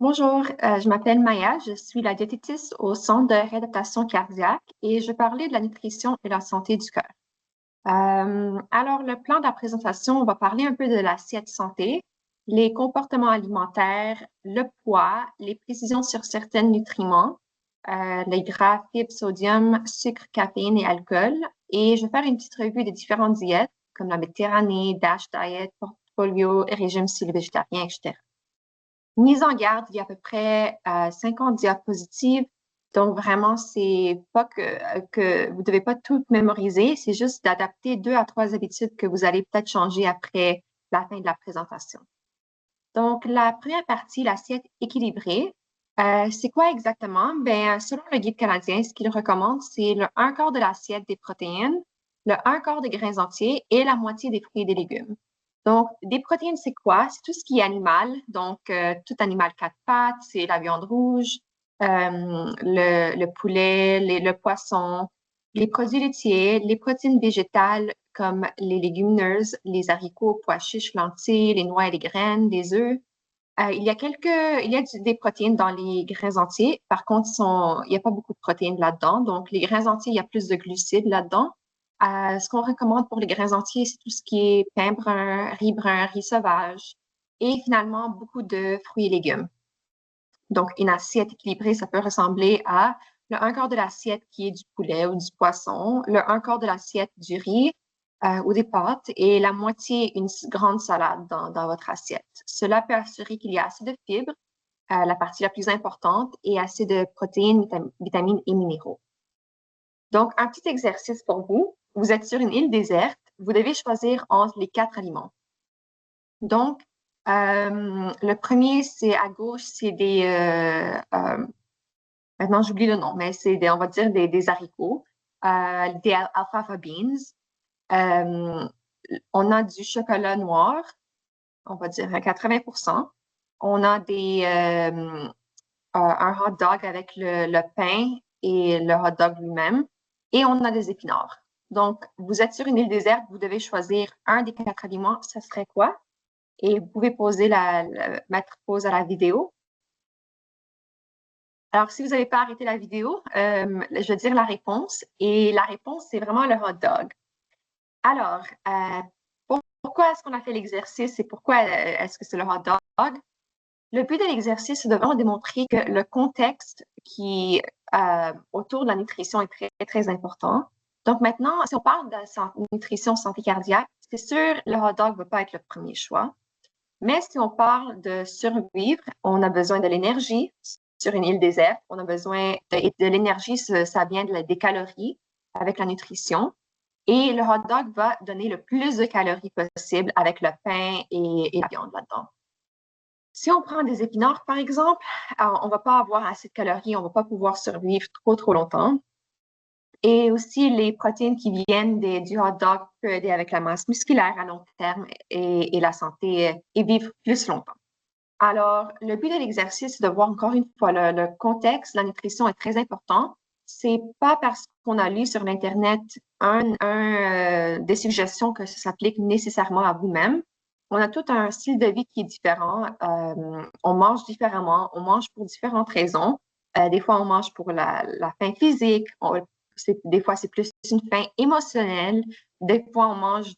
Bonjour, je m'appelle Maya, je suis la diététiste au Centre de réadaptation cardiaque et je parlais de la nutrition et la santé du cœur. Alors, le plan de la présentation, on va parler un peu de l'assiette santé, les comportements alimentaires, le poids, les précisions sur certains nutriments, les gras, fibres, sodium, sucre, caféine et alcool. Et je vais faire une petite revue des différentes diètes comme la Méditerranée, DASH diet, portfolio, régime végétarien, etc. Mise en garde, il y a à peu près 50 diapositives. Donc, vraiment, c'est pas que vous devez pas tout mémoriser, c'est juste d'adapter 2 à 3 habitudes que vous allez peut-être changer après la fin de la présentation. Donc, la première partie, l'assiette équilibrée, c'est quoi exactement? Ben, selon le guide canadien, ce qu'il recommande, c'est le 1/4 de l'assiette des protéines, le 1/4 des grains entiers et la moitié des fruits et des légumes. Donc, des protéines, c'est quoi? C'est tout ce qui est animal. Donc, tout animal 4 pattes, c'est la viande rouge, le poulet, le poisson, les produits laitiers, les protéines végétales comme les légumineuses, les haricots, pois chiches, lentilles, les noix et les graines, les œufs. Il y a des protéines dans les grains entiers. Par contre, il n'y a pas beaucoup de protéines là-dedans. Donc, les grains entiers, il y a plus de glucides là-dedans. Ce qu'on recommande pour les grains entiers, c'est tout ce qui est pain brun, riz sauvage et finalement beaucoup de fruits et légumes. Donc, une assiette équilibrée, ça peut ressembler à le 1/4 de l'assiette qui est du poulet ou du poisson, le 1/4 de l'assiette du riz ou des pâtes et la moitié une grande salade dans votre assiette. Cela peut assurer qu'il y a assez de fibres, la partie la plus importante, et assez de protéines, vitamines et minéraux. Donc, un petit exercice pour vous. Vous êtes sur une île déserte. Vous devez choisir entre les 4 aliments. Donc, le premier, c'est à gauche, c'est maintenant j'oublie le nom, mais on va dire des haricots, des alfalfa beans. Euh, on a du chocolat noir, on va dire à 80%. On a un hot dog avec le pain et le hot dog lui-même. Et on a des épinards. Donc, vous êtes sur une île déserte, vous devez choisir un des 4 aliments. Ce serait quoi? Et vous pouvez mettre pause à la vidéo. Alors, si vous n'avez pas arrêté la vidéo, je vais dire la réponse. Et la réponse, c'est vraiment le hot dog. Alors, pourquoi est-ce qu'on a fait l'exercice et pourquoi est-ce que c'est le hot dog? Le but de l'exercice, c'est de vraiment démontrer que le contexte qui autour de la nutrition est très, très important. Donc maintenant, si on parle de nutrition santé cardiaque, c'est sûr, le hot dog ne va pas être le premier choix. Mais si on parle de survivre, on a besoin de l'énergie sur une île déserte. On a besoin de l'énergie, ça vient des calories avec la nutrition. Et le hot dog va donner le plus de calories possible avec le pain et la viande là-dedans. Si on prend des épinards, par exemple, on ne va pas avoir assez de calories, on ne va pas pouvoir survivre trop, trop longtemps. Et aussi, les protéines qui viennent du hot dog peuvent aider avec la masse musculaire à long terme et la santé et vivre plus longtemps. Alors, le but de l'exercice, c'est de voir encore une fois le contexte. La nutrition est très important. C'est pas parce qu'on a lu sur l'Internet des suggestions que ça s'applique nécessairement à vous-même. On a tout un style de vie qui est différent. On mange différemment, on mange pour différentes raisons. Des fois, on mange pour la faim physique. Des fois, c'est plus une faim émotionnelle. Des fois, on mange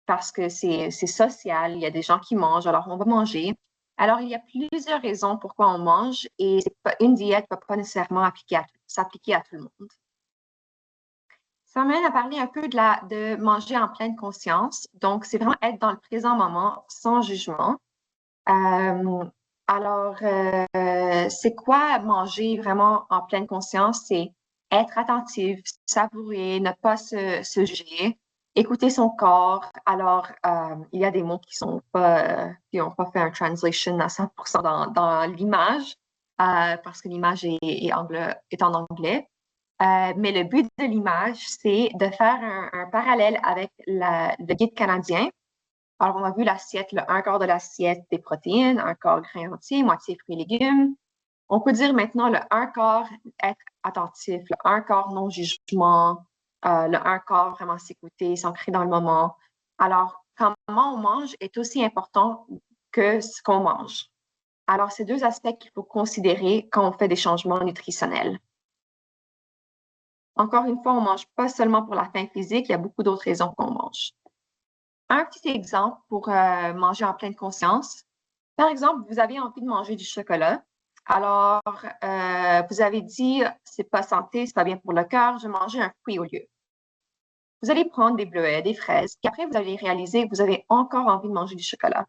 parce que c'est social. Il y a des gens qui mangent, alors on va manger. Alors, il y a plusieurs raisons pourquoi on mange et une diète ne va pas nécessairement s'appliquer à tout le monde. Ça m'amène à parler un peu de manger en pleine conscience. Donc, c'est vraiment être dans le présent moment, sans jugement. C'est quoi manger vraiment en pleine conscience? C'est être attentif, savourer, ne pas se juger, écouter son corps. Alors, il y a des mots qui n'ont pas fait un translation à 100% dans l'image, parce que l'image est en anglais. Mais le but de l'image, c'est de faire un parallèle avec le guide canadien. Alors, on a vu l'assiette, le 1/4 de l'assiette des protéines, 1/4 grains entiers, moitié fruits et légumes. On peut dire maintenant le 1/4 être attentif, le 1/4 non-jugement, le 1/4 vraiment s'écouter, s'ancrer dans le moment. Alors, comment on mange est aussi important que ce qu'on mange. Alors, c'est deux aspects qu'il faut considérer quand on fait des changements nutritionnels. Encore une fois, on ne mange pas seulement pour la faim physique, il y a beaucoup d'autres raisons qu'on mange. Un petit exemple pour manger en pleine conscience. Par exemple, vous avez envie de manger du chocolat. Alors, vous avez dit, c'est pas santé, c'est pas bien pour le cœur, je vais manger un fruit au lieu. Vous allez prendre des bleuets, des fraises, puis après, vous allez réaliser que vous avez encore envie de manger du chocolat.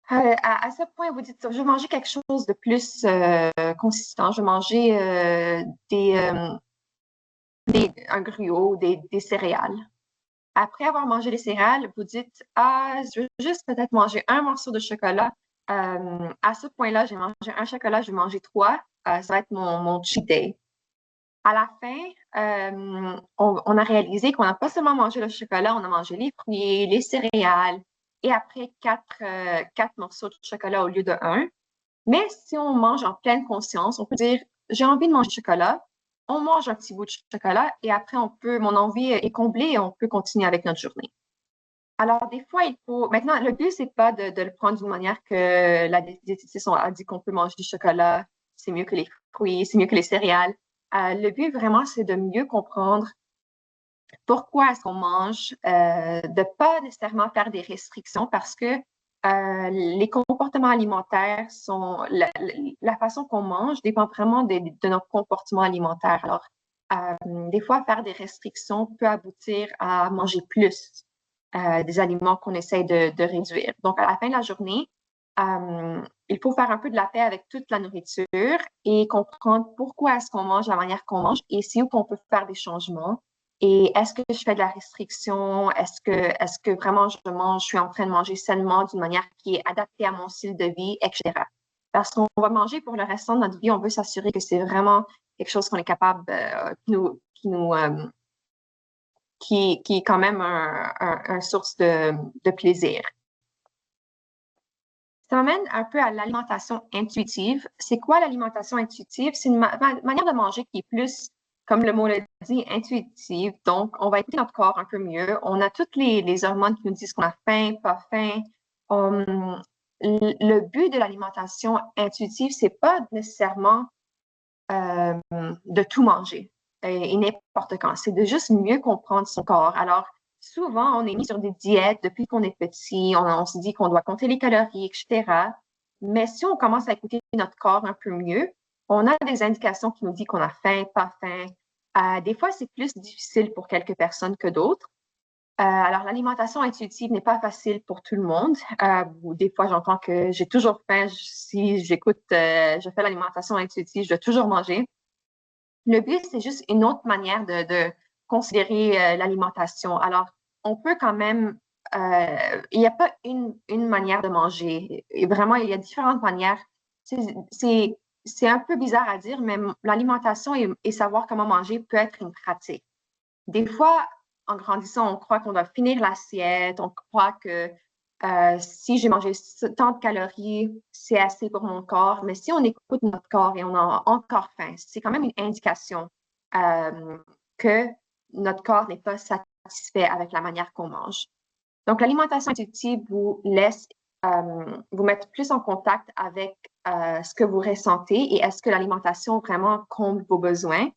À ce point, vous dites, je vais manger quelque chose de plus consistant, je vais manger un gruau, des céréales. Après avoir mangé les céréales, vous dites, je veux juste peut-être manger un morceau de chocolat. À ce point-là, j'ai mangé un chocolat, je vais manger trois. Ça va être mon cheat day. À la fin, on a réalisé qu'on n'a pas seulement mangé le chocolat, on a mangé les fruits, les céréales, et après quatre morceaux de chocolat au lieu de un. Mais si on mange en pleine conscience, on peut dire, j'ai envie de manger du chocolat, on mange un petit bout de chocolat et après, mon envie est comblée et on peut continuer avec notre journée. Alors, des fois, maintenant, le but, c'est pas de le prendre d'une manière que la diététicienne a dit qu'on peut manger du chocolat, c'est mieux que les fruits, c'est mieux que les céréales. Le but, vraiment, c'est de mieux comprendre pourquoi est-ce qu'on mange, de pas nécessairement faire des restrictions parce que les comportements alimentaires la façon qu'on mange dépend vraiment de notre comportement alimentaire. Alors, des fois, faire des restrictions peut aboutir à manger plus des aliments qu'on essaie de réduire. Donc, à la fin de la journée, il faut faire un peu de la paix avec toute la nourriture et comprendre pourquoi est-ce qu'on mange la manière qu'on mange et c'est où qu'on peut faire des changements. Et est-ce que je fais de la restriction? Est-ce que vraiment je suis en train de manger sainement d'une manière qui est adaptée à mon style de vie, etc. Parce qu'on va manger pour le restant de notre vie, on veut s'assurer que c'est vraiment quelque chose qu'on est capable, qui est quand même un source de plaisir. Ça m'amène un peu à l'alimentation intuitive. C'est quoi l'alimentation intuitive? C'est une manière de manger qui est plus, comme le mot le dit, intuitive. Donc, on va écouter notre corps un peu mieux. On a toutes les hormones qui nous disent qu'on a faim, pas faim. Le but de l'alimentation intuitive, c'est pas nécessairement de tout manger et n'importe quand. C'est de juste mieux comprendre son corps. Alors, souvent, on est mis sur des diètes depuis qu'on est petit. On se dit qu'on doit compter les calories, etc. Mais si on commence à écouter notre corps un peu mieux, on a des indications qui nous disent qu'on a faim, pas faim. Des fois, c'est plus difficile pour quelques personnes que d'autres. Alors, l'alimentation intuitive n'est pas facile pour tout le monde. Des fois, j'entends que j'ai toujours faim. Si je fais l'alimentation intuitive, je dois toujours manger. Le but, c'est juste une autre manière de considérer l'alimentation. Alors, on peut quand même, il n'y a pas une manière de manger. Et vraiment, il y a différentes manières. C'est un peu bizarre à dire, mais l'alimentation et savoir comment manger peut être une pratique. Des fois, en grandissant, on croit qu'on doit finir l'assiette, on croit que si j'ai mangé tant de calories, c'est assez pour mon corps. Mais si on écoute notre corps et on a encore faim, c'est quand même une indication que notre corps n'est pas satisfait avec la manière qu'on mange. Donc, l'alimentation intuitive vous laisse vous mettre plus en contact avec ce que vous ressentez et est-ce que l'alimentation vraiment comble vos besoins.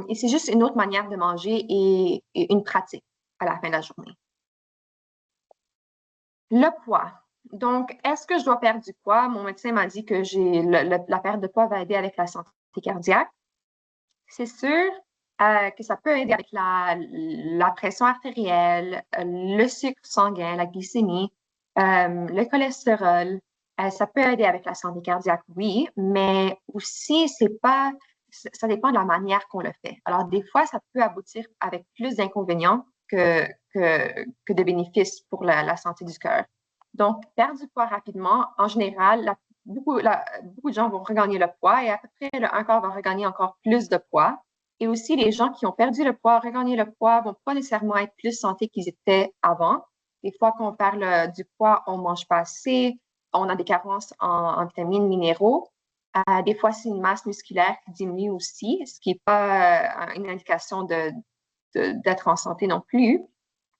Et c'est juste une autre manière de manger et une pratique à la fin de la journée. Le poids. Donc, est-ce que je dois perdre du poids? Mon médecin m'a dit que la perte de poids va aider avec la santé cardiaque. C'est sûr que ça peut aider avec la pression artérielle, le sucre sanguin, la glycémie, le cholestérol. Ça peut aider avec la santé cardiaque, oui, mais aussi, ça dépend de la manière qu'on le fait. Alors, des fois, ça peut aboutir avec plus d'inconvénients que de bénéfices pour la santé du cœur. Donc, perdre du poids rapidement, en général, beaucoup de gens vont regagner le poids et à peu près un quart va regagner encore plus de poids. Et aussi, les gens qui ont perdu le poids, regagné le poids, vont pas nécessairement être plus santé qu'ils étaient avant. Des fois, quand on parle du poids, on mange pas assez, on a des carences en vitamines, minéraux. Des fois, c'est une masse musculaire qui diminue aussi, ce qui n'est pas une indication d'être en santé non plus.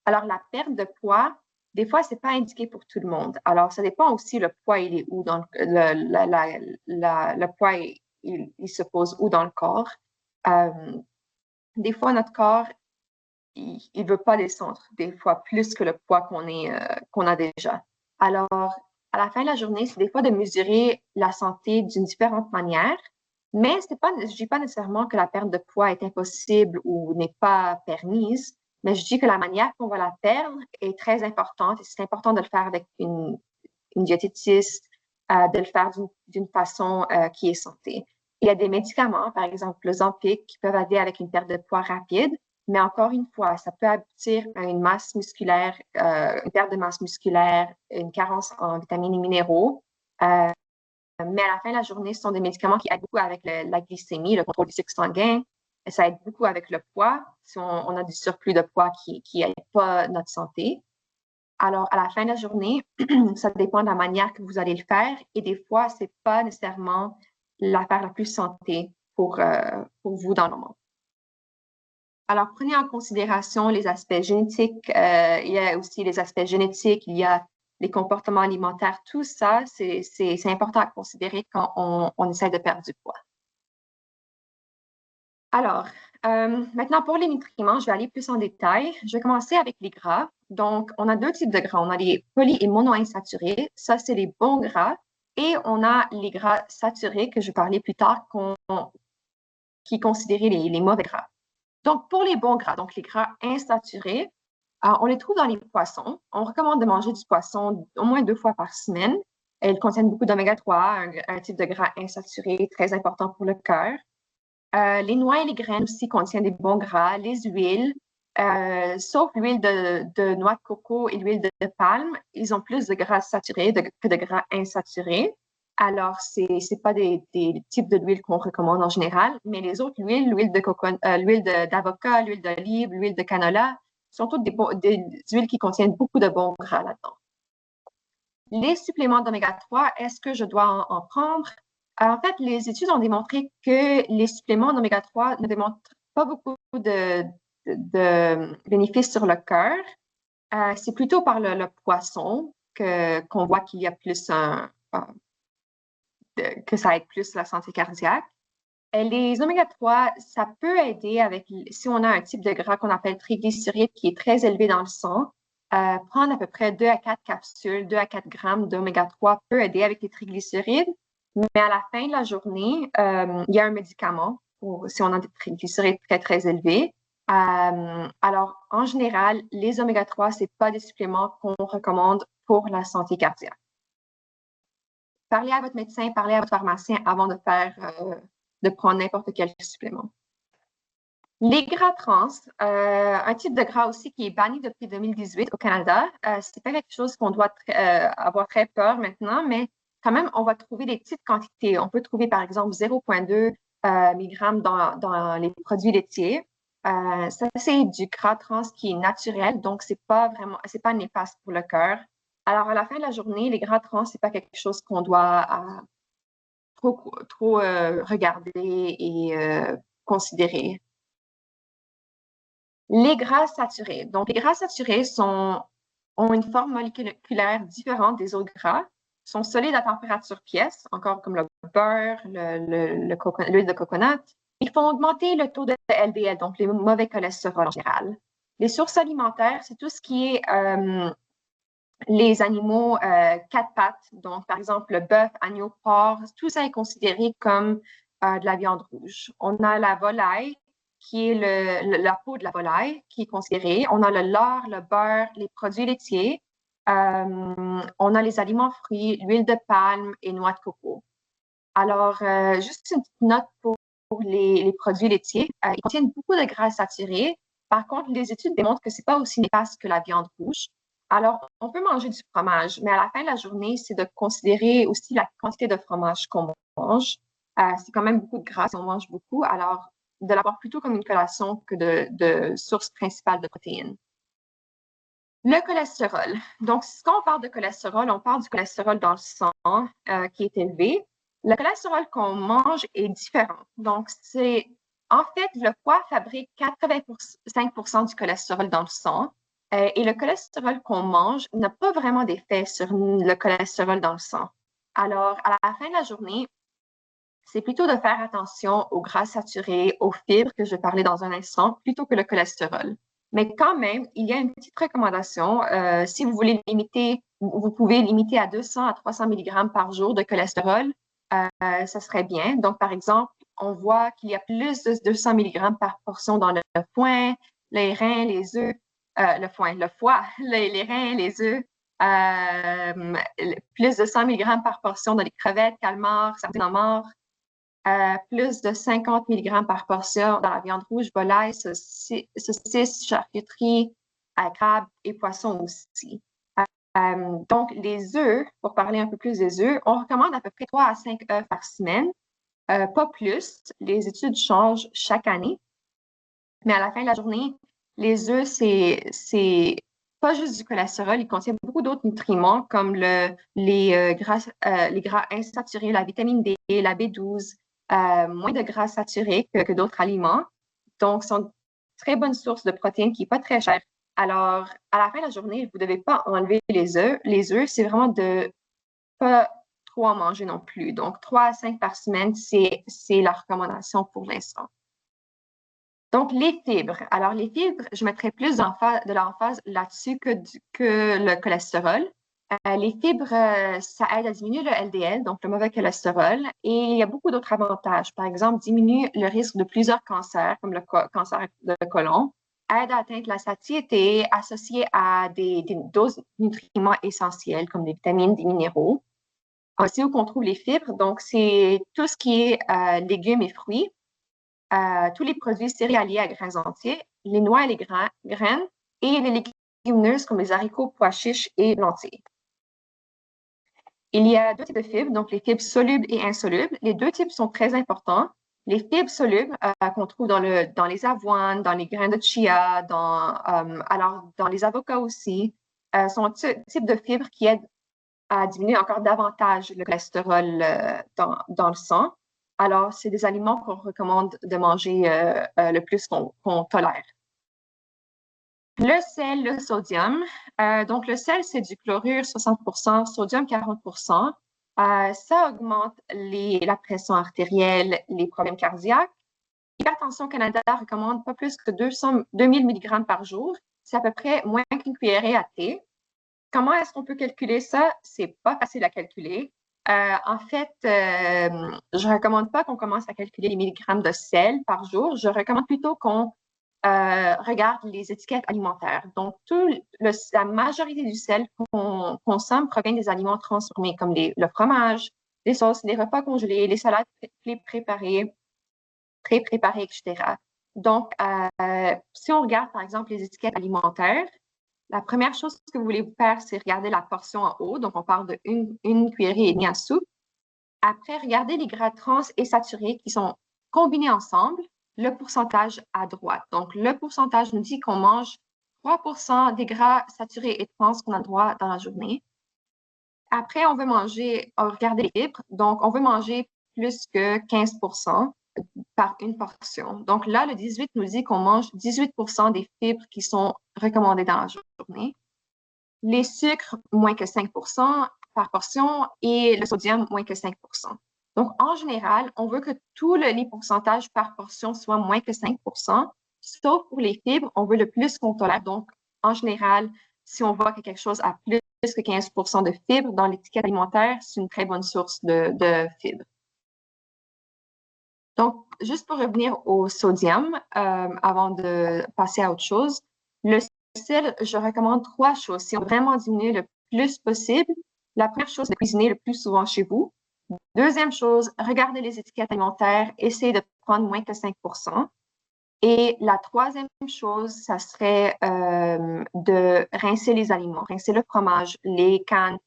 Alors, la perte de poids, des fois, c'est pas indiqué pour tout le monde. Alors, ça dépend aussi le poids, il est où dans le poids, il se pose où dans le corps. Des fois, notre corps, il veut pas descendre, des fois plus que le poids qu'on a déjà. Alors, à la fin de la journée, c'est des fois de mesurer la santé d'une différente manière, mais je dis pas nécessairement que la perte de poids est impossible ou n'est pas permise, mais je dis que la manière qu'on va la perdre est très importante et c'est important de le faire avec une diététiste, de le faire d'une façon qui est santé. Il y a des médicaments, par exemple le Ozempic, qui peuvent aider avec une perte de poids rapide, mais encore une fois, ça peut aboutir à une masse musculaire, une perte de masse musculaire, une carence en vitamines et minéraux. Mais à la fin de la journée, ce sont des médicaments qui aident beaucoup avec la glycémie, le contrôle du sucre sanguin. Et ça aide beaucoup avec le poids, si on a du surplus de poids qui n'aide pas notre santé. Alors, à la fin de la journée, ça dépend de la manière que vous allez le faire et des fois, ce n'est pas nécessairement l'affaire la plus santé pour vous dans le moment. Alors, prenez en considération les aspects génétiques. Il y a aussi les aspects génétiques, il y a les comportements alimentaires. Tout ça, c'est important à considérer quand on essaie de perdre du poids. Alors, maintenant, pour les nutriments, je vais aller plus en détail. Je vais commencer avec les gras. Donc, on a deux types de gras. On a les poly- et monoinsaturés. Ça, c'est les bons gras. Et on a les gras saturés, que je vais parler plus tard, qui considèrent les mauvais gras. Donc, pour les bons gras, donc les gras insaturés, on les trouve dans les poissons. On recommande de manger du poisson au moins 2 fois par semaine. Elles contiennent beaucoup d'oméga 3, un type de gras insaturé très important pour le cœur. Les noix et les graines aussi contiennent des bons gras, les huiles, sauf l'huile de noix de coco et l'huile de palme, ils ont plus de gras saturés que de gras insaturés. Alors, c'est pas des types d'huile qu'on recommande en général, mais les autres huiles, l'huile de coco, l'huile d'avocat, l'huile d'olive, l'huile de canola, sont toutes des huiles qui contiennent beaucoup de bons gras là-dedans. Les suppléments d'oméga 3, est-ce que je dois en prendre? En fait, les études ont démontré que les suppléments d'oméga 3 ne démontrent pas beaucoup de bénéfices sur le cœur. C'est plutôt par le poisson qu'on voit qu'il y a plus que ça aide plus la santé cardiaque. Les oméga 3, ça peut aider si on a un type de gras qu'on appelle triglycéride qui est très élevé dans le sang. Prendre à peu près 2 à 4 capsules, 2 à 4 grammes d'oméga 3 peut aider avec les triglycérides. Mais à la fin de la journée, il y a un médicament si on a des triglycérides très, très élevés. Alors, en général, les oméga 3, ce n'est pas des suppléments qu'on recommande pour la santé cardiaque. Parlez à votre médecin, parlez à votre pharmacien avant de prendre n'importe quel supplément. Les gras trans, un type de gras aussi qui est banni depuis 2018 au Canada. C'est pas quelque chose qu'on doit avoir très peur maintenant, mais quand même, on va trouver des petites quantités. On peut trouver, par exemple, 0,2 mg dans les produits laitiers. Ça, c'est du gras trans qui est naturel, donc c'est pas néfaste pour le cœur. Alors, à la fin de la journée, les gras trans, c'est pas quelque chose qu'on doit trop regarder et considérer. Les gras saturés. Donc, les gras saturés ont une forme moléculaire différente des autres gras, sont solides à température pièce, encore comme le beurre, l'huile de coconut. Ils font augmenter le taux de LDL, donc les mauvais cholestérol en général. Les sources alimentaires, c'est tout ce qui est les animaux 4 pattes, donc par exemple le bœuf, agneau, porc, tout ça est considéré comme de la viande rouge. On a la volaille, qui est la peau de la volaille, qui est considérée. On a le lard, le beurre, les produits laitiers. On a les aliments fruits, l'huile de palme et noix de coco. Alors, juste une petite note pour les produits laitiers. Ils contiennent beaucoup de gras saturés. Par contre, les études démontrent que ce n'est pas aussi néfaste que la viande rouge. Alors, on peut manger du fromage, mais à la fin de la journée, c'est de considérer aussi la quantité de fromage qu'on mange. C'est quand même beaucoup de gras si on mange beaucoup. Alors, de l'avoir plutôt comme une collation que de source principale de protéines. Le cholestérol. Donc, quand on parle de cholestérol, on parle du cholestérol dans le sang qui est élevé. Le cholestérol qu'on mange est différent. Donc, en fait, le foie fabrique 85% du cholestérol dans le sang. Et le cholestérol qu'on mange n'a pas vraiment d'effet sur le cholestérol dans le sang. Alors, à la fin de la journée, c'est plutôt de faire attention aux gras saturés, aux fibres que je vais parler dans un instant, plutôt que le cholestérol. Mais quand même, il y a une petite recommandation. Si vous voulez limiter, vous pouvez limiter à 200 à 300 mg par jour de cholestérol. Ça serait bien. Donc, par exemple, on voit qu'il y a plus de 200 mg par portion dans le foin, les reins, les œufs, le foie, les reins, les œufs, plus de 100 mg par portion dans les crevettes, calmars, sardines en mort, plus de 50 mg par portion dans la viande rouge, volaille, saucisses, charcuterie, crabe et poisson aussi. Donc, les œufs, pour parler un peu plus des œufs, on recommande à peu près 3 à 5 œufs par semaine, pas plus. Les études changent chaque année, mais à la fin de la journée, les œufs, c'est pas juste du cholestérol, ils contiennent beaucoup d'autres nutriments comme les gras insaturés, la vitamine D, la B12, moins de gras saturés que d'autres aliments. Donc, sont une très bonne source de protéines qui n'est pas très chère. Alors, à la fin de la journée, vous ne devez pas enlever les œufs. Les œufs, c'est vraiment de pas trop en manger non plus. Donc, 3 à 5 par semaine, c'est la recommandation pour l'instant. Donc, les fibres. Alors, les fibres, je mettrais plus de l'emphase là-dessus que le cholestérol. Les fibres, ça aide à diminuer le LDL, donc le mauvais cholestérol, et il y a beaucoup d'autres avantages. Par exemple, diminue le risque de plusieurs cancers, comme le cancer de côlon, aide à atteindre la satiété associée à des doses de nutriments essentiels, comme des vitamines, des minéraux. Aussi, où on trouve les fibres, donc c'est tout ce qui est légumes et fruits, tous les produits céréaliers à grains entiers, les noix et les graines, et les légumineuses comme les haricots, pois chiches et lentilles. Il y a deux types de fibres, donc les fibres solubles et insolubles. Les deux types sont très importants. Les fibres solubles qu'on trouve dans les avoines, dans les grains de chia, dans les avocats aussi, sont un type de fibres qui aident à diminuer encore davantage le cholestérol dans le sang. Alors, c'est des aliments qu'on recommande de manger le plus qu'on tolère. Le sel, le sodium. Donc, le sel, c'est du chlorure 60%, sodium 40%. Ça augmente la pression artérielle, les problèmes cardiaques. L'Hypertension Canada recommande pas plus que 2000 mg par jour. C'est à peu près moins qu'une cuillerée à thé. Comment est-ce qu'on peut calculer ça? C'est pas facile à calculer. En fait, je recommande pas qu'on commence à calculer les milligrammes de sel par jour. Je recommande plutôt qu'on regarde les étiquettes alimentaires. Donc, la majorité du sel qu'on consomme provient des aliments transformés, comme le fromage, les sauces, les repas congelés, les salades pré-préparées, etc. Donc, si on regarde, par exemple, les étiquettes alimentaires, la première chose que vous voulez faire, c'est regarder la portion en haut. Donc, on parle de une cuillerée et demie à soupe. Après, regardez les gras trans et saturés qui sont combinés ensemble, le pourcentage à droite. Donc, le pourcentage nous dit qu'on mange 3% des gras saturés et trans qu'on a droit dans la journée. Après, on veut regarder les fibres. Donc, on veut manger plus que 15% par une portion. Donc là, le 18 nous dit qu'on mange 18% des fibres qui sont recommandées dans la journée. Les sucres, moins que 5% par portion et le sodium, moins que 5%. Donc, en général, on veut que tous les pourcentages par portion soient moins que 5%, sauf pour les fibres, on veut le plus qu'on tolère. Donc, en général, si on voit que quelque chose a plus que 15% de fibres dans l'étiquette alimentaire, c'est une très bonne source de fibres. Donc, juste pour revenir au sodium, avant de passer à autre chose, le sel, je recommande 3 choses. Si on veut vraiment diminuer le plus possible, la première chose, c'est de cuisiner le plus souvent chez vous. Deuxième chose, regardez les étiquettes alimentaires, essayez de prendre moins que 5%. Et la troisième chose, ça serait de rincer les aliments, rincer le fromage, les cannes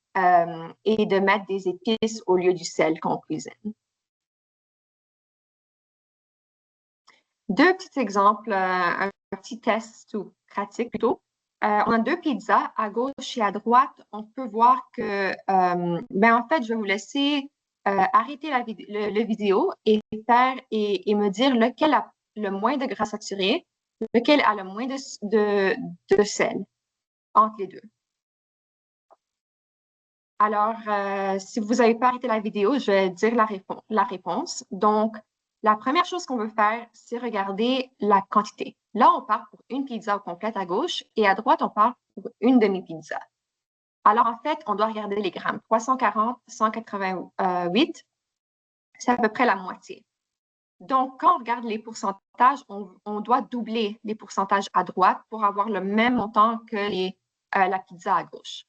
et de mettre des épices au lieu du sel qu'on cuisine. Deux petits exemples, un petit test ou pratique plutôt. On a deux pizzas à gauche et à droite. On peut voir que, en fait, je vais vous laisser arrêter la vidéo et me dire lequel a le moins de gras saturé, lequel a le moins de sel. entre les deux. Alors, si vous n'avez pas arrêté la vidéo, je vais dire la réponse. Donc, la première chose qu'on veut faire, c'est regarder la quantité. Là, on part pour une pizza au complète à gauche et à droite, on part pour une demi-pizza. Alors, en fait, on doit regarder les grammes. 340, 188, c'est à peu près la moitié. Donc, quand on regarde les pourcentages, on doit doubler les pourcentages à droite pour avoir le même montant que la pizza à gauche.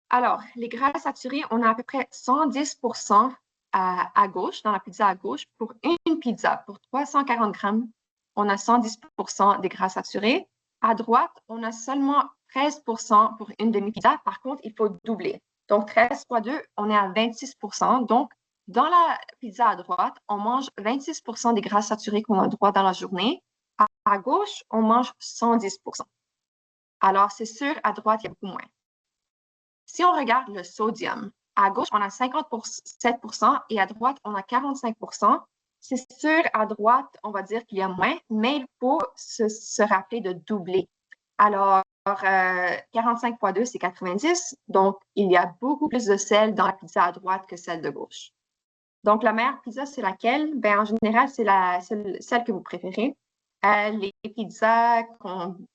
Alors, les gras saturés, on a à peu près 110% à gauche, dans la pizza à gauche. Pour une pizza, pour 340 grammes, on a 110% des gras saturés. À droite, on a seulement 13% pour une demi-pizza. Par contre, il faut doubler. Donc, 13 fois 2, on est à 26%. Donc, dans la pizza à droite, on mange 26% des gras saturés qu'on a droit dans la journée. À gauche, on mange 110%. Alors, c'est sûr, à droite, il y a beaucoup moins. Si on regarde le sodium, à gauche, on a 57% et à droite, on a 45%. C'est sûr, à droite, on va dire qu'il y a moins, mais il faut se rappeler de doubler. Alors, 45 fois 2, c'est 90. Donc, il y a beaucoup plus de sel dans la pizza à droite que celle de gauche. Donc, la meilleure pizza, c'est laquelle? Ben, en général, c'est celle que vous préférez. Les pizzas,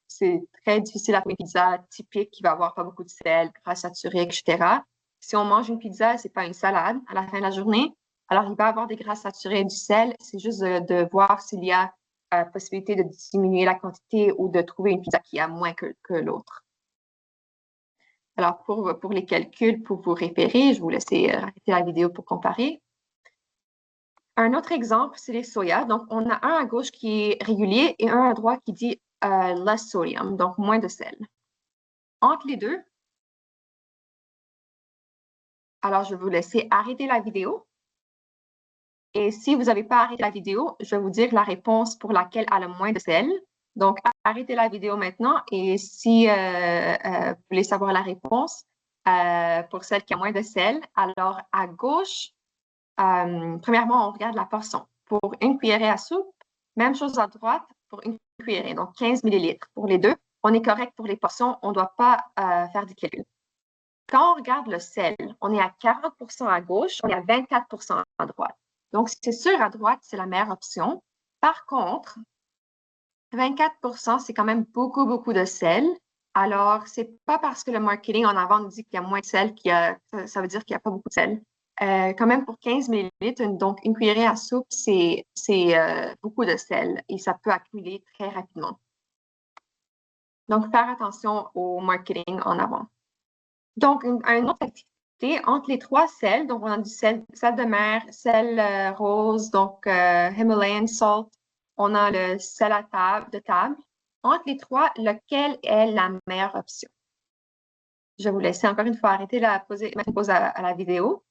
c'est très difficile à trouver une pizza typique qui va avoir pas beaucoup de sel, gras saturé, etc. Si on mange une pizza, c'est pas une salade à la fin de la journée. Alors, il va y avoir des gras saturés et du sel. C'est juste de voir s'il y a possibilité de diminuer la quantité ou de trouver une pizza qui a moins que l'autre. Alors, pour les calculs, pour vous référer, je vous laisse arrêter la vidéo pour comparer. Un autre exemple, c'est les soya. Donc, on a un à gauche qui est régulier et un à droite qui dit less sodium, donc moins de sel. Entre les deux, alors je vais vous laisser arrêter la vidéo. Et si vous n'avez pas arrêté la vidéo, je vais vous dire la réponse pour laquelle elle a le moins de sel. Donc, arrêtez la vidéo maintenant et si vous voulez savoir la réponse pour celle qui a moins de sel, alors à gauche, premièrement, on regarde la portion. Pour une cuillerée à soupe, même chose à droite pour une cuillerée, donc 15 millilitres. Pour les deux, on est correct pour les portions, on ne doit pas faire du calcul. Quand on regarde le sel, on est à 40% à gauche, on est à 24% à droite. Donc, c'est sûr, à droite, c'est la meilleure option. Par contre, 24%, c'est quand même beaucoup, beaucoup de sel. Alors, c'est pas parce que le marketing en avant nous dit qu'il y a moins de sel ça veut dire qu'il n'y a pas beaucoup de sel. Quand même, pour 15 millilitres, donc une cuillerée à soupe, c'est beaucoup de sel et ça peut accumuler très rapidement. Donc, faire attention au marketing en avant. Donc, une autre activité entre les trois sels, donc on a du sel de mer, sel rose, donc Himalayan salt, on a le sel de table. Entre les trois, lequel est la meilleure option? Je vais vous laisser encore une fois arrêter mettre une pause à la vidéo.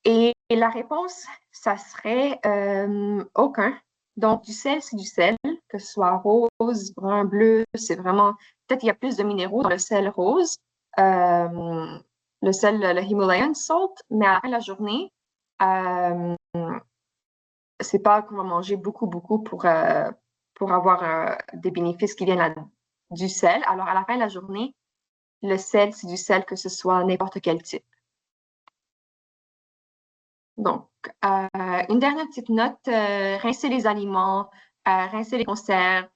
Et la réponse, ça serait aucun. Donc, du sel, c'est du sel, que ce soit rose, brun, bleu, c'est vraiment... Peut-être qu'il y a plus de minéraux dans le sel rose, le sel, le Himalayan salt, mais à la fin de la journée, c'est pas qu'on va manger beaucoup, beaucoup pour avoir des bénéfices qui viennent du sel. Alors, à la fin de la journée, le sel, c'est du sel, que ce soit n'importe quel type. Donc, une dernière petite note, rincer les aliments, rincer les conserves.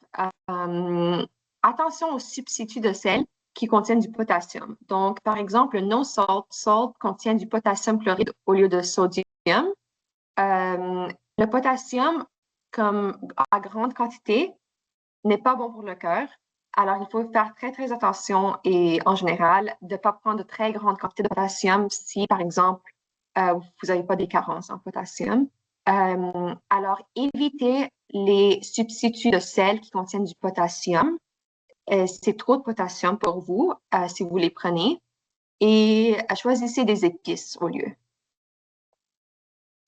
Attention aux substituts de sel qui contiennent du potassium. Donc, par exemple, le no salt contient du potassium chloride au lieu de sodium. Le potassium, comme à grande quantité, n'est pas bon pour le cœur. Alors, il faut faire très, très attention et en général, de ne pas prendre de très grandes quantités de potassium si, par exemple, vous n'avez pas des carences en potassium. Alors, évitez les substituts de sel qui contiennent du potassium. C'est trop de potassium pour vous si vous les prenez. Et choisissez des épices au lieu.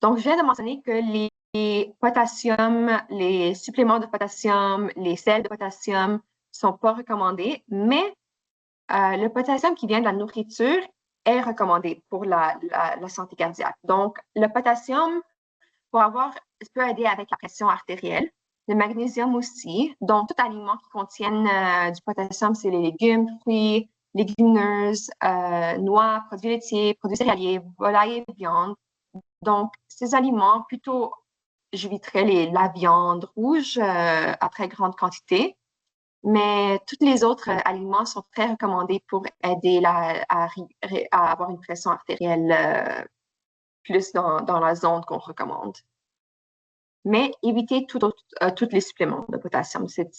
Donc, je viens de mentionner que les potassium, les suppléments de potassium, les sels de potassium ne sont pas recommandés, mais le potassium qui vient de la nourriture est recommandé pour la santé cardiaque. Donc, le potassium peut aider avec la pression artérielle. Le magnésium aussi. Donc, tout aliment qui contiennent du potassium, c'est les légumes, fruits, légumineuses, noix, produits laitiers, produits céréaliers, volailles et viande. Donc, ces aliments, plutôt, j'éviterais la viande rouge à très grande quantité, mais tous les autres aliments sont très recommandés pour aider à avoir une pression artérielle plus dans la zone qu'on recommande. Mais évitez tous les suppléments de potassium. C'est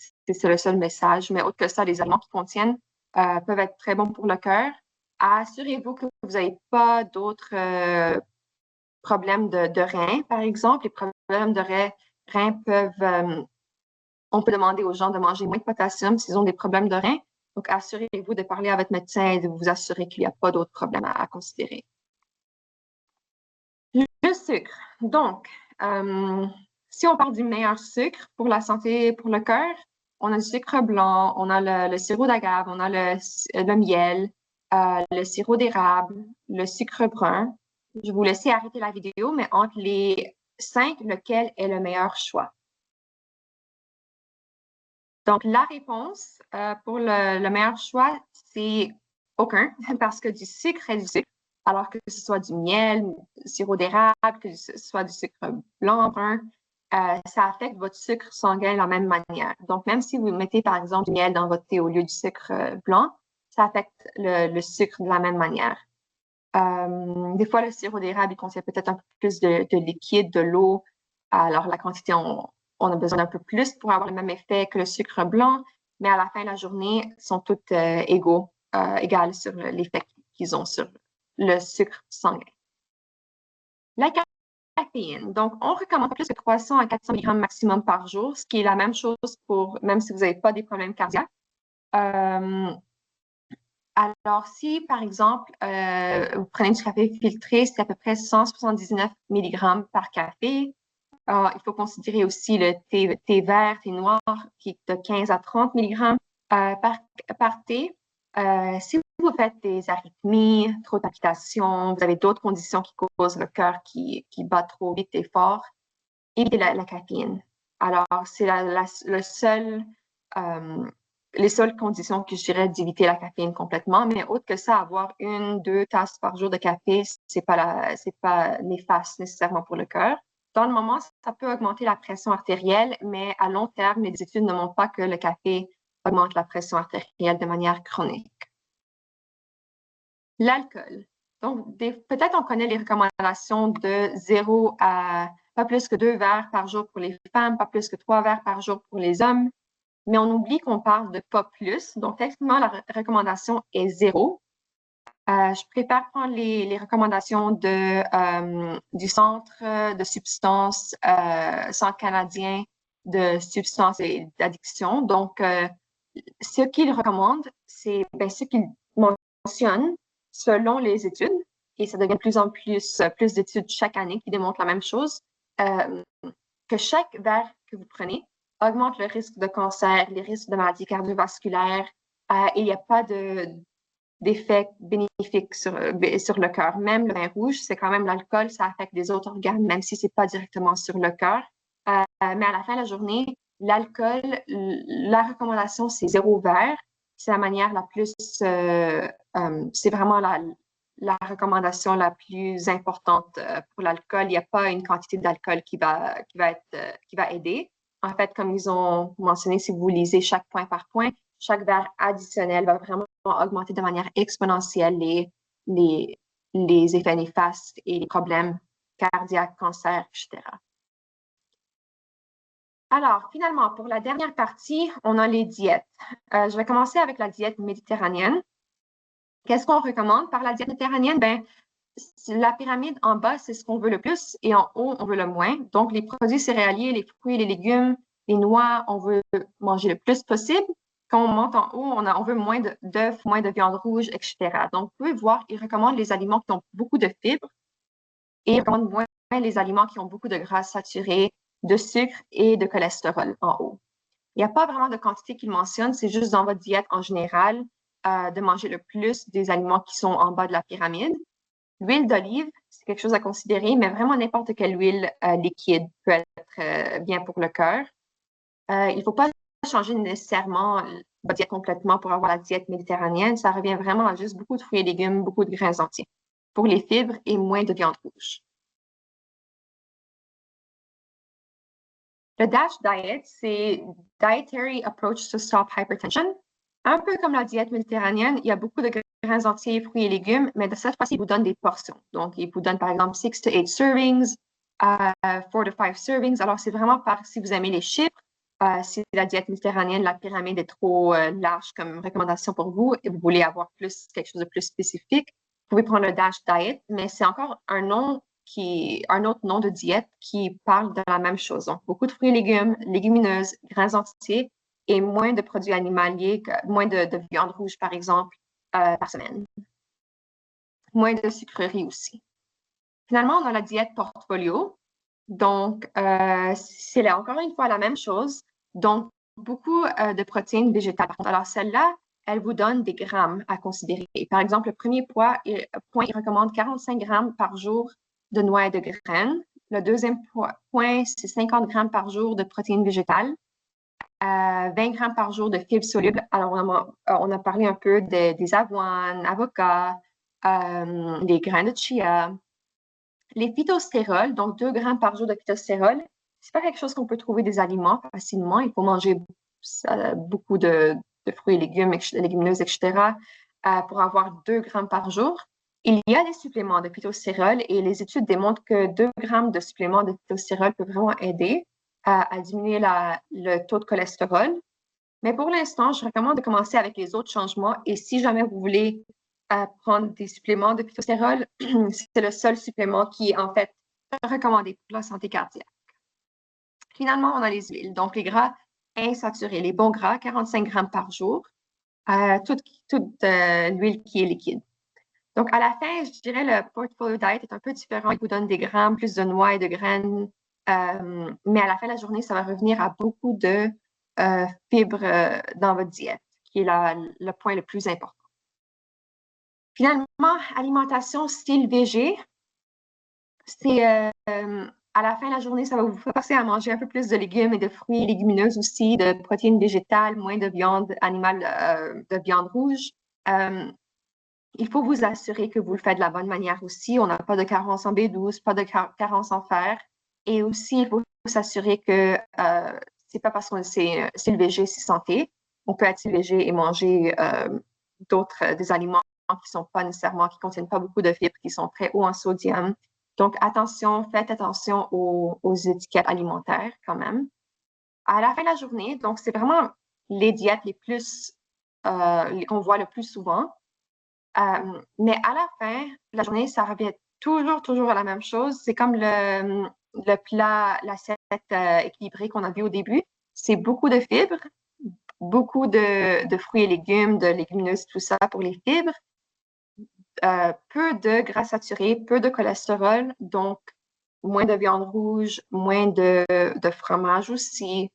le seul message. Mais autre que ça, les aliments qui contiennent peuvent être très bons pour le cœur. Assurez-vous que vous n'avez pas d'autres problèmes de reins, par exemple. Les problèmes de reins peuvent... on peut demander aux gens de manger moins de potassium s'ils ont des problèmes de reins. Donc, assurez-vous de parler à votre médecin et de vous assurer qu'il n'y a pas d'autres problèmes à considérer. Le sucre. Donc, si on parle du meilleur sucre pour la santé, pour le cœur, on a le sucre blanc, on a le sirop d'agave, on a le miel, le sirop d'érable, le sucre brun. Je vais vous laisser arrêter la vidéo, mais entre les 5, lequel est le meilleur choix? Donc, la réponse pour le meilleur choix, c'est aucun, parce que du sucre est du sucre. Alors que ce soit du miel, du sirop d'érable, que ce soit du sucre blanc, brun, ça affecte votre sucre sanguin de la même manière. Donc, même si vous mettez, par exemple, du miel dans votre thé au lieu du sucre blanc, ça affecte le sucre de la même manière. Des fois, le sirop d'érable, il contient peut-être un peu plus de liquide, de l'eau. Alors, la quantité, on a besoin d'un peu plus pour avoir le même effet que le sucre blanc, mais à la fin de la journée, ils sont toutes égales sur l'effet qu'ils ont sur le sucre sanguin. La caféine. Donc, on recommande plus de 300 à 400 mg maximum par jour, ce qui est la même chose pour même si vous n'avez pas des problèmes cardiaques. Alors, si, par exemple, vous prenez du café filtré, c'est à peu près 179 mg par café. Il faut considérer aussi le thé vert, thé noir, qui est de 15 à 30 mg par thé. Si vous faites des arythmies, trop de palpitations, vous avez d'autres conditions qui causent le cœur qui bat trop vite et fort, évitez la caféine. Alors, c'est les seules conditions que je dirais d'éviter la caféine complètement, mais autre que ça, avoir 1-2 tasses par jour de café, c'est pas néfaste nécessairement pour le cœur. Dans le moment, ça peut augmenter la pression artérielle, mais à long terme, les études ne montrent pas que le café augmente la pression artérielle de manière chronique. L'alcool. Donc, peut-être on connaît les recommandations de 0 à pas plus que 2 verres par jour pour les femmes, pas plus que 3 verres par jour pour les hommes. Mais on oublie qu'on parle de pas plus. Donc, techniquement, la recommandation est 0. Je préfère prendre les recommandations du Centre de substances, Centre canadien de substances et d'addiction. Donc, ce qu'ils recommandent, c'est ce qu'ils mentionnent selon les études, et ça devient de plus en plus d'études chaque année qui démontrent la même chose, que chaque verre que vous prenez augmente le risque de cancer, les risques de maladies cardiovasculaires, et il n'y a pas d'effet bénéfique sur le cœur. Même le vin rouge, c'est quand même l'alcool, ça affecte les autres organes, même si c'est pas directement sur le cœur. Mais à la fin de la journée, l'alcool, la recommandation, c'est 0 verre. C'est la manière la plus, c'est vraiment la recommandation la plus importante pour l'alcool. Il n'y a pas une quantité d'alcool qui va aider. En fait, comme ils ont mentionné, si vous lisez chaque point par point, chaque verre additionnel va vraiment augmenter de manière exponentielle les effets néfastes et les problèmes cardiaques, cancer, etc. Alors, finalement, pour la dernière partie, on a les diètes. Je vais commencer avec la diète méditerranéenne. Qu'est-ce qu'on recommande par la diète méditerranéenne? La pyramide en bas, c'est ce qu'on veut le plus et en haut, on veut le moins. Donc, les produits céréaliers, les fruits, les légumes, les noix, on veut manger le plus possible. Quand on monte en haut, on veut moins d'œufs, moins de viande rouge, etc. Donc, vous pouvez voir, ils recommandent les aliments qui ont beaucoup de fibres et ils recommandent moins les aliments qui ont beaucoup de gras saturés, de sucre et de cholestérol en haut. Il n'y a pas vraiment de quantité qu'ils mentionnent, c'est juste dans votre diète en général de manger le plus des aliments qui sont en bas de la pyramide. L'huile d'olive, c'est quelque chose à considérer, mais vraiment n'importe quelle huile liquide peut être bien pour le cœur. Il ne faut pas changer nécessairement votre diète complètement pour avoir la diète méditerranéenne. Ça revient vraiment à juste beaucoup de fruits et légumes, beaucoup de grains entiers pour les fibres et moins de viande rouge. Le DASH diet, c'est Dietary Approach to Stop Hypertension. Un peu comme la diète méditerranéenne, il y a beaucoup de grains entiers, fruits et légumes, mais de cette fois-ci, il vous donne des portions. Donc, il vous donne par exemple 6 to 8 servings, 4 to 5 servings. Alors, c'est vraiment par si vous aimez les chiffres, si la diète méditerranéenne, la pyramide est trop large comme recommandation pour vous et vous voulez avoir plus quelque chose de plus spécifique, vous pouvez prendre le DASH diet, mais c'est encore un autre nom de diète qui parle de la même chose. Donc, beaucoup de fruits et légumes, légumineuses, grains entiers et moins de produits animaliers, moins de viande rouge, par exemple, par semaine. Moins de sucreries aussi. Finalement, on a la diète portfolio. Donc, c'est là encore une fois la même chose. Donc, beaucoup de protéines végétales. Alors, celle-là, elle vous donne des grammes à considérer. Par exemple, le premier point, il recommande 45 grammes par jour de noix et de graines. Le deuxième point, c'est 50 grammes par jour de protéines végétales. 20 grammes par jour de fibres solubles. Alors, on a parlé un peu des avoines, avocats, les grains de chia. Les phytostérols, donc 2 grammes par jour de phytostérols, c'est pas quelque chose qu'on peut trouver des aliments facilement. Il faut manger beaucoup de fruits et légumes, légumineuses, etc., pour avoir 2 grammes par jour. Il y a des suppléments de phytostérols et les études démontrent que 2 grammes de suppléments de phytostérols peuvent vraiment aider à diminuer le taux de cholestérol. Mais pour l'instant, je recommande de commencer avec les autres changements et si jamais vous voulez prendre des suppléments de phytostérol, c'est le seul supplément qui est en fait recommandé pour la santé cardiaque. Finalement, on a les huiles, donc les gras insaturés, les bons gras, 45 grammes par jour, toute l'huile qui est liquide. Donc, à la fin, je dirais le portfolio diet est un peu différent. Il vous donne des grammes, plus de noix et de graines, mais à la fin de la journée, ça va revenir à beaucoup de fibres dans votre diète, qui est le point le plus important. Finalement, alimentation style végé, c'est à la fin de la journée, ça va vous forcer à manger un peu plus de légumes et de fruits et légumineuses aussi, de protéines végétales, moins de viande animale, de viande rouge. Il faut vous assurer que vous le faites de la bonne manière aussi. On n'a pas de carence en B12, pas de carence en fer. Et aussi, il faut s'assurer que c'est pas parce qu'on c'est le végé, c'est santé. On peut être végé et manger des aliments qui sont pas nécessairement, qui contiennent pas beaucoup de fibres, qui sont très hauts en sodium. Donc, faites attention aux étiquettes alimentaires quand même. À la fin de la journée, donc c'est vraiment les diètes les plus qu'on voit le plus souvent. Mais à la fin de la journée, ça revient toujours à la même chose. C'est comme le plat, l'assiette équilibrée qu'on a vu au début. C'est beaucoup de fibres, beaucoup de fruits et légumes, de légumineuses, tout ça pour les fibres. Peu de gras saturés, peu de cholestérol, donc moins de viande rouge, moins de fromage aussi,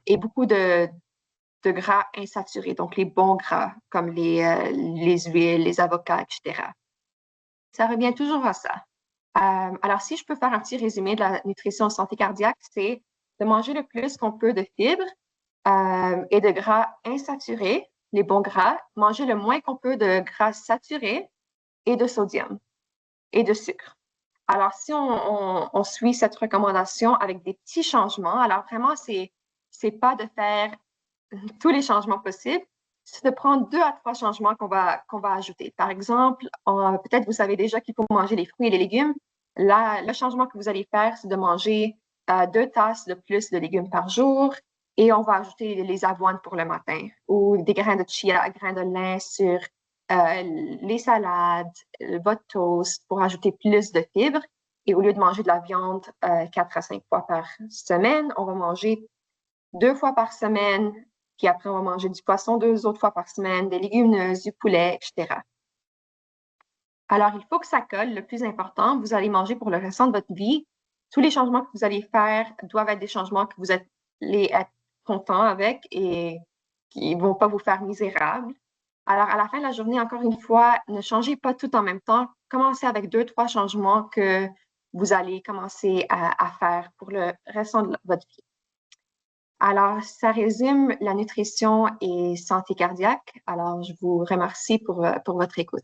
et beaucoup de gras insaturés, donc les bons gras, comme les huiles, les avocats, etc. Ça revient toujours à ça. Alors, si je peux faire un petit résumé de la nutrition santé cardiaque, c'est de manger le plus qu'on peut de fibres et de gras insaturés, les bons gras, manger le moins qu'on peut de gras saturés et de sodium et de sucre. Alors, si on suit cette recommandation avec des petits changements, alors vraiment, c'est pas de faire tous les changements possibles, c'est de prendre 2 à 3 changements qu'on va ajouter. Par exemple, peut-être vous savez déjà qu'il faut manger les fruits et les légumes. Là, le changement que vous allez faire, c'est de manger 2 tasses de plus de légumes par jour et on va ajouter les avoines pour le matin ou des grains de chia, grains de lin sur les salades, votre toast pour ajouter plus de fibres. Et au lieu de manger de la viande 4 à 5 fois par semaine, on va manger 2 fois par semaine, puis après, on va manger du poisson 2 autres fois par semaine, des légumineuses, du poulet, etc. Alors, il faut que ça colle. Le plus important, vous allez manger pour le restant de votre vie. Tous les changements que vous allez faire doivent être des changements que vous allez être content avec et qui ne vont pas vous faire misérable. Alors, à la fin de la journée, encore une fois, ne changez pas tout en même temps. Commencez avec 2, 3 changements que vous allez commencer à faire pour le restant de votre vie. Alors, ça résume la nutrition et santé cardiaque. Alors, je vous remercie pour votre écoute.